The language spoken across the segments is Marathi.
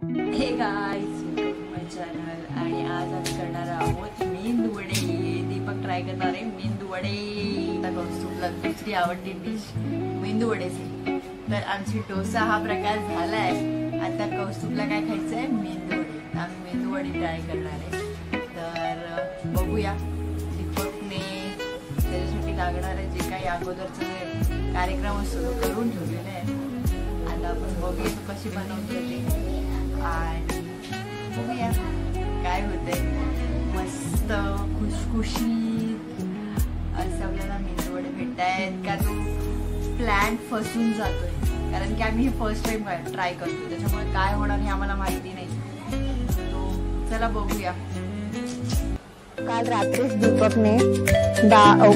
हे गाइस, माय चॅनल. आणि आज आम्ही करणार आहोत मेंदू वडे. दीपक ट्राय करणार आहे मेंदू वडे. आता कौस्तुभला दुसरी आवडती डिश मेंदू वडेची. तर आमची डोसा हा प्रकार झालाय. आता कौस्तुभला काय खायचं आहे? मेंदू वडे. आम्ही मेंदू वडे ट्राय करणार आहे. तर बघूया. दीपकने त्याच्यासाठी लागणारे जे काही अगोदरचे कार्यक्रम सुरू करून ठेवलेले आहे. आता आपण बघूया कशी बनवतो ते आणि बघूया काय होतंय. मस्त खुशखुशीत असं आपल्याला मेंदू वडे भेटतायत का तो प्लॅन फसून जातोय. कारण की आम्ही हे फर्स्ट टाइम ट्राय करतो, त्याच्यामुळे काय होणार हे आम्हाला माहिती नाही. तो चला बघूया. काल रात्रीच दीपकने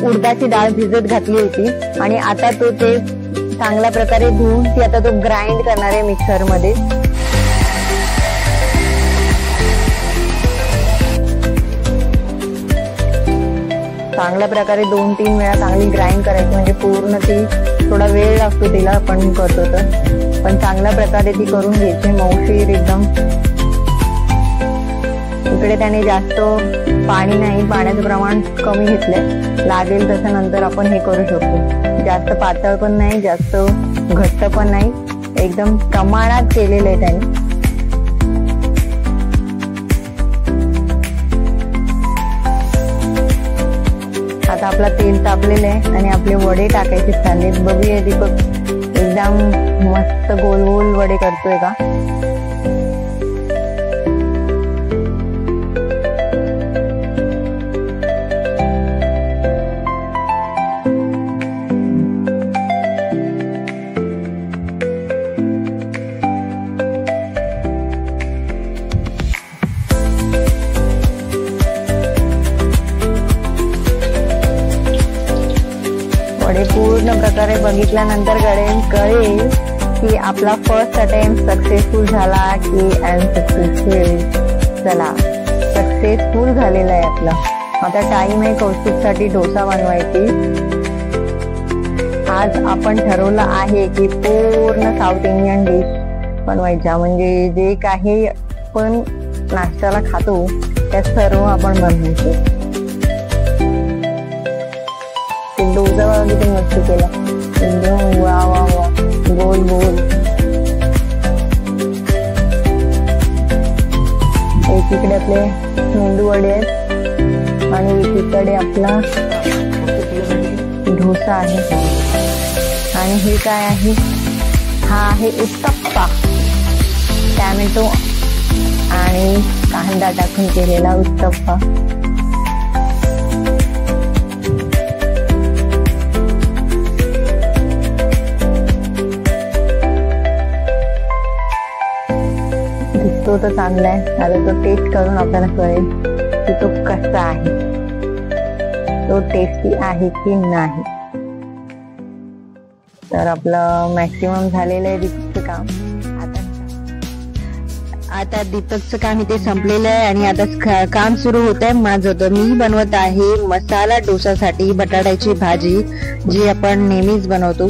उडदाची डाळ भिजत घातली होती आणि आता तो ते चांगल्या प्रकारे धुवून ती आता तो ग्राइंड करणार आहे मिक्सर मध्ये. चांगल्या प्रकारे 2-3 वेळा चांगली ग्राइंड करायची, म्हणजे पूर्ण ती थोडा वेळ लागतो तिला आपण करतो तर, पण चांगल्या प्रकारे ती करून घ्यायची मऊशीर एकदम. इकडे त्याने जास्त पाणी नाही, पाण्याचं प्रमाण कमी घेतलंय. लागेल तसं नंतर आपण हे करू शकतो. जास्त पातळ पण नाही, जास्त घट्ट पण नाही, एकदम प्रमाणात केलेलं आहे त्याने. आता आपला तेल तापलेलं आहे आणि आपले वडे टाकायचे चाललेत. बघूया दीपक एकदम मस्त गोल गोल वडे करतोय का. वडे पूर्ण प्रकारे बघितल्यानंतर कळेल की आपला फर्स्ट अटेम्प्ट सक्सेसफुल झाला की अनसक्सेसफुल. चला, सक्सेसफुल झालेला आहे आपला. आता टाइम आहे कौस्तुभसाठी डोसा बनवायची. आज आपण ठरवलं आहे की पूर्ण साऊथ इंडियन डिश बनवायच्या, म्हणजे जे काही आपण नाश्त्याला खातो त्या सर्व आपण बनवायचं. डोसा बघा किती मस्त केला, एकदम वा वा वा, गोल गोल. एकीकडे आपले मेंदू वडे आहेत आणि एकीकडे आपला डोसा आहे. आणि हे काय आहे? हा आहे उत्तप्पा, टॅमॅटो आणि कांदा टाकून केलेला उत्तप्पा. तो तर चांगला आहे. आता तो टेस्ट करून आपल्याला कळेल की तो कसा आहे, तो टेस्टी आहे की नाही. तर आपलं मॅक्सिमम झालेलं आहे दीपकचं काम. आता दीपकचं काम इथे संपलेलं आहे आणि आता काम सुरू होत आहे माझं. तर मी बनवत आहे मसाला डोसासाठी बटाट्याची भाजी, जी आपण नेहमीच बनवतो.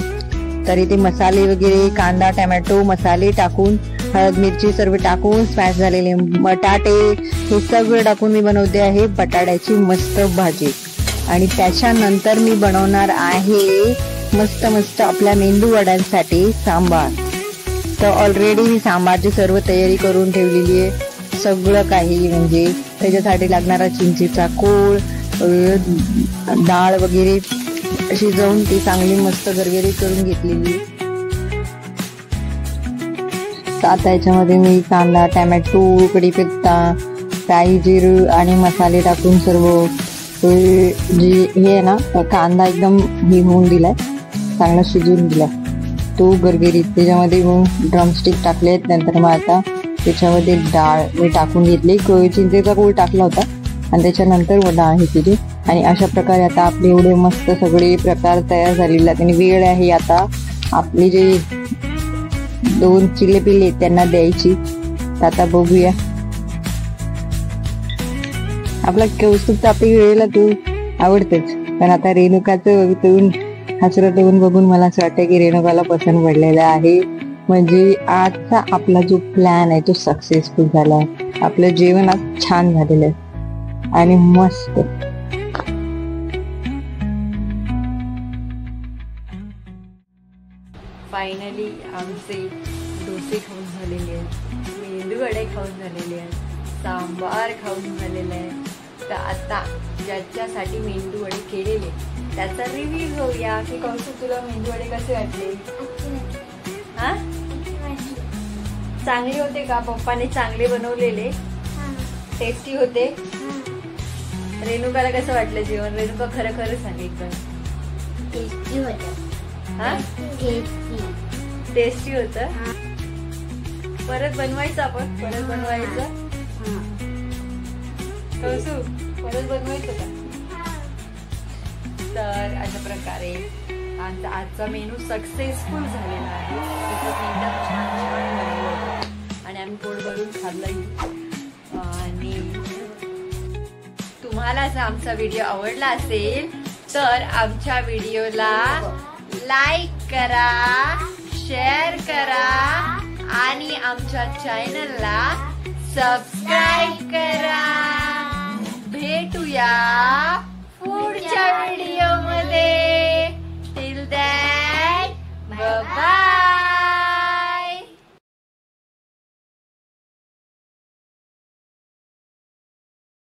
तर इथे मसाले वगैरे कांदा टोमॅटो मसाले टाकून, हळद मिरची सर्व टाकून, स्मॅश झालेले बटाटे हे सगळं टाकून मी बनवते आहे बटाट्याची मस्त भाजी. आणि त्याच्यानंतर मी बनवणार आहे मस्त मस्त आपल्या मेंदू वड्यांसाठी सांबार. तर ऑलरेडी मी सांबारची सर्व तयारी करून ठेवलेली आहे. सगळं काही म्हणजे त्याच्यासाठी लागणारा चिंचेचा कोळ, डाळ वगैरे शिजवून ती चांगली मस्त गरगरीत करून घेतलेली. आता याच्यामध्ये मी कांदा टोमॅटो कढीपत्ता राई जिरं आणि मसाले टाकून सर्व जे हे आहे ना, कांदा एकदम हे होऊन दिलाय, चांगला शिजवून दिलाय तो गरगरीत. त्याच्यामध्ये मग ड्रमस्टिक टाकलेत. नंतर मग आता त्याच्यामध्ये डाळ मी टाकून घेतली, चिंचेचा कोळ टाकला होता आणि त्याच्यानंतर डाळ हे केली. आणि अशा प्रकारे आता आपले एवढे मस्त सगळे प्रकार तयार झालेले आहेत. आणि वेळ आहे आता आपली जे 2 चिले पिले त्यांना द्यायची. आता बघूया. आपला कौस्तुभ आपली वेळेला तू आवडतेच, पण आता रेणुकाचं हसरं बघून मला असं वाटतं की रेणुकाला पसंत पडलेलं आहे. म्हणजे आजचा आपला जो प्लॅन आहे तो सक्सेसफुल झाला. आपलं जेवण आज छान झालेलं आहे आणि मस्त. फायनली आमचे डोसे खाऊन झालेले आहेत, मेंदू वडे खाऊन झालेले आहेत, सांबार खाऊन झालेलं आहे. तर आता ज्याच्यासाठी मेंदू वडे केलेले त्याचा रिव्ह्यू घेऊया की कौस्तुभ तुला मेंदू वडे कसे वाटले? हा, चांगले होते का? पप्पाने चांगले बनवलेले, टेस्टी होते. रेणुकाला कसं वाटलं जेवण? रेणुका खरं खरं सांग एकदम. टेस्टी होतं. हा, टेस्टी होतं. परत बनवायचं आपण, परत बनवायचं. कौस्तुभ परत बनवायचं का? तर अशा प्रकारे आजचा मेनू सक्सेसफुल झालेला आहे. एकदम छान छान बनवलं होतं आणि आम्ही पोट भरून खाल्लंही. आणि तुम्हाला जर आमचा व्हिडिओ आवडला असेल तर आमच्या व्हिडिओला लाईक करा, शेअर करा आणि आमच्या चॅनलला सबस्क्राईब करा. भेटूया पुढच्या व्हिडिओ मध्ये.